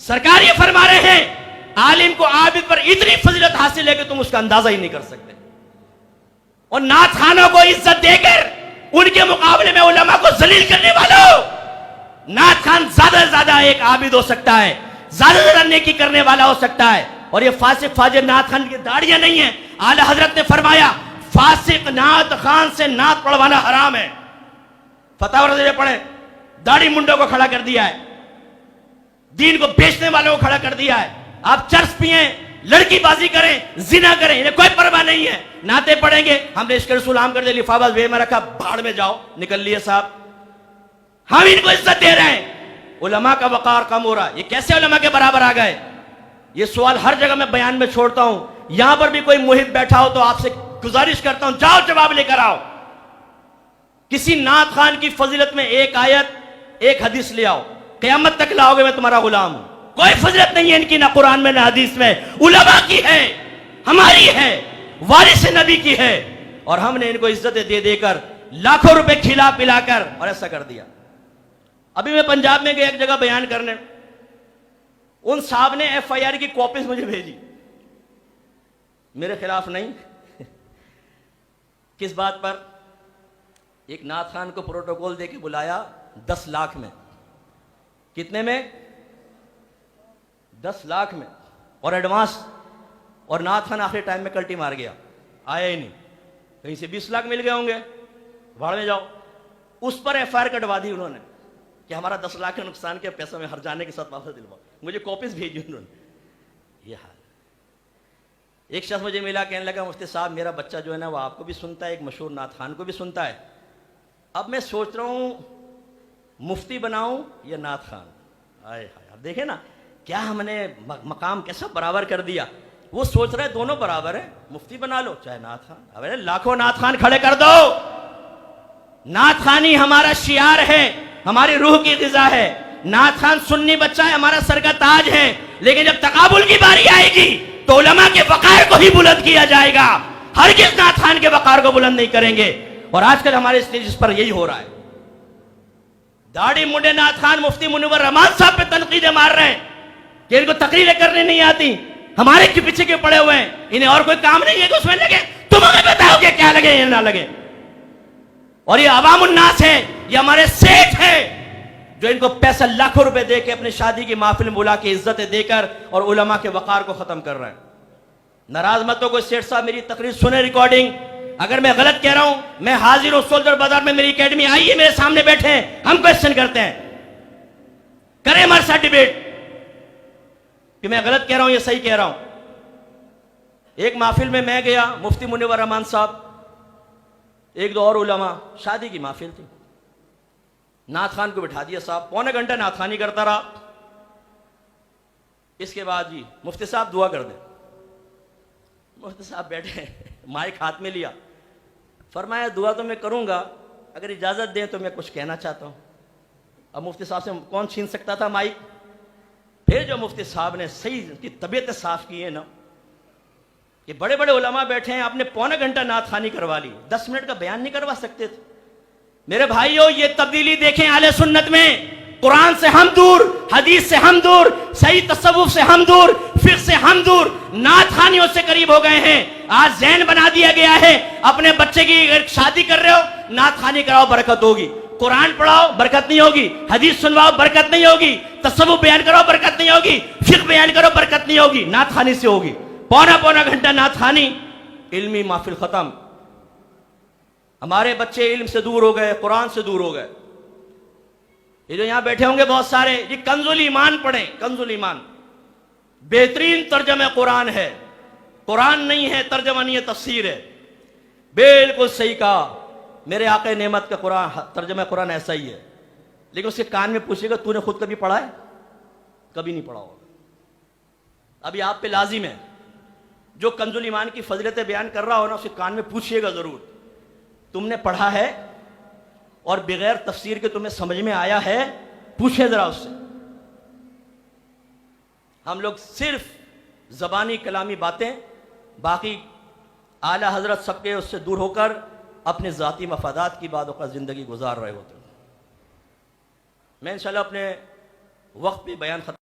सरकार ये फरमा रहे हैं आलिम को आबिद पर इतनी फजीलत हासिल है कि तुम उसका अंदाजा ही नहीं कर सकते। और नात खानों को इज्जत देकर उनके मुकाबले में उलमा को जलील करने वालों, नात खान ज्यादा से ज्यादा एक आबिद हो सकता है, ज्यादा से ज्यादा नेकी करने वाला हो सकता है। और ये फासिक फाजिर नात खान की दाढ़ियां नहीं है। आला हजरत ने फरमाया फासिक नात खान से नात पढ़वाना हराम है। फतावा पढ़े, दाढ़ी मुंडों को खड़ा कर दिया है, दीन को बेचने वालों को खड़ा कर दिया है। आप चर्च पिए, लड़की बाजी करें, जिना करें, इन्हें कोई परवाह नहीं है। नाते पढ़ेंगे, हमने इसके रसूल आम कर दिया, लिफाफा वे में रखा, भाड़ में जाओ, निकल लिए साहब। हम इनको इज्जत दे रहे हैं, उलमा का वकार कम हो रहा है। ये कैसे उलमा के बराबर आ गए? ये सवाल हर जगह मैं बयान में छोड़ता हूं। यहां पर भी कोई मुहिब बैठा हो तो आपसे गुजारिश करता हूं, जाओ जवाब लेकर आओ। किसी नात खान की फजीलत में एक आयत, एक हदीस ले आओ, क़यामत तक लाओगे मैं तुम्हारा गुलाम हूं। कोई फजीलत नहीं है इनकी, ना कुरान में ना हदीस में। उलमा की है, हमारी है, वारिस नबी की है। और हमने इनको इज्जतें दे देकर लाखों रुपए खिला पिलाकर और ऐसा कर दिया। अभी मैं पंजाब में गया एक जगह बयान करने, उन साहब ने FIR की कॉपीज मुझे भेजी, मेरे खिलाफ नहीं। किस बात पर? एक नात खान को प्रोटोकॉल देके बुलाया 10 लाख में। कितने में? 10 लाख में, और एडवांस। और नात खान आखिरी टाइम में कल्टी मार गया, आया ही नहीं। कहीं से 20 लाख मिल गए होंगे, भाड़ में जाओ। उस पर FIR कटवा दी उन्होंने कि हमारा 10 लाख के नुकसान के पैसे में हर जाने के साथ वापस दिलवाओ। मुझे कॉपीज भेजी उन्होंने। ये हाल। एक शख्स मुझे मिला, कहने लगा मुफ्ती साहब मेरा बच्चा जो है ना वो आपको भी सुनता है, एक मशहूर नात खान को भी सुनता है। अब मैं सोच रहा हूं मुफ्ती बनाऊं या नात खान। आए हाय, अब देखे ना क्या हमने मकाम कैसा बराबर कर दिया। वो सोच रहे दोनों बराबर है, मुफ्ती बना लो चाहे नात खान। अरे लाखों नात खान खड़े कर दो। नात खानी हमारा शियार है, हमारी रूह की ग़िज़ा है। नात खान सुन्नी बच्चा है, हमारा सर का ताज है। लेकिन जब तकाबुल की बारी आएगी तो उलमा के वक़ार को ही बुलंद किया जाएगा, हरगिज़ नात खान के वक़ार को बुलंद नहीं करेंगे। और आजकल हमारे स्टेज पर यही हो रहा है। दाढ़ी मुंडे नात खान मुफ्ती मुनव्वर रहमान साहब पे तनकीदें मार रहे हैं कि इनको तकरीरें करने नहीं आती, हमारे के पीछे के पड़े हुए हैं, इन्हें और कोई काम नहीं है तो उसमें लगे। तुम हमें बताओगे क्या लगे या ना लगे। और ये अवामुन्नास है, ये हमारे सेठ है जो इनको पैसा लाखों रुपए दे के अपनी शादी की महफिल में बुला के इज्जतें देकर और उलमा के वक़ार को खत्म कर रहे हैं। नाराज मत हो कोई सेठ साहब, मेरी तकरीर सुने, रिकॉर्डिंग। अगर मैं गलत कह रहा हूं, मैं हाजिर हूं सोल्जर बाजार में, मेरी अकेडमी आइए, मेरे सामने बैठे हैं, हम क्वेश्चन करते हैं, करें हमारे साथ डिबेट कि मैं गलत कह रहा हूं या सही कह रहा हूं। एक महफिल में मैं गया, मुफ्ती मुनव्वर रहमान साहब, एक दो और उलमा, शादी की महफिल थी। नात खान को बिठा दिया साहब, पौने घंटा नात खानी करता रहा। इसके बाद जी मुफ्ती साहब दुआ कर दे। मुफ्ती साहब बैठे, माइक हाथ में लिया, फरमाया दुआ तो मैं करूंगा, अगर इजाजत दें तो मैं कुछ कहना चाहता हूं। अब मुफ्ती साहब से कौन छीन सकता था माइक। फिर जो मुफ्ती साहब ने सही की तबीयत साफ की है ना, कि बड़े बड़े उलमा बैठे हैं, आपने पौने घंटा नात खानी करवा ली, 10 मिनट का बयान नहीं करवा सकते थे। मेरे भाइयों ये तब्दीली देखें आले सुन्नत में। कुरान से हम दूर, हदीस से हम दूर, सही तसव्वुफ से हम दूर, फिक़्ह से हम दूर, नात खानियों से करीब हो गए हैं। आज ज़हन बना दिया गया है, अपने बच्चे की शादी कर रहे हो, नात खानी कराओ बरकत होगी, कुरान पढ़ाओ बरकत नहीं होगी, हदीस सुनवाओ बरकत नहीं होगी, तसव्वुफ बयान करो बरकत नहीं होगी, फिक़्ह बयान करो बरकत नहीं होगी, नात खानी से होगी। पौना पौना घंटा नात खानी, इल्मी महफिल खत्म। हमारे बच्चे इल्म से दूर हो गए, कुरान से दूर हो गए। ये जो यहां बैठे होंगे बहुत सारे, ये कंजुल ईमान पढ़ें। कंजुल ईमान बेहतरीन तर्जमा कुरान है, कुरान नहीं है, तर्जमा नहीं है, तफसीर है। बिल्कुल सही कहा, मेरे आक़ा नेमत का कुरान, तर्जमा कुरान ऐसा ही है। लेकिन उसके कान में पूछेगा तूने खुद कभी पढ़ा है? कभी नहीं पढ़ा होगा। अभी आप पे लाजिम है, जो कंजुल ईमान की फजीलतें बयान कर रहा हो ना, उसके कान में पूछिएगा जरूर, तुमने पढ़ा है और बगैर तफसीर के तुम्हें समझ में आया है? पूछे जरा उससे। हम लोग सिर्फ जबानी कलामी बातें, बाकी आला हजरत सबके उससे दूर होकर अपने ज़ाती मफादात की बातों का ज़िंदगी गुजार रहे होते हैं। मैं इंशाल्लाह अपने वक्त पे बयान खत्म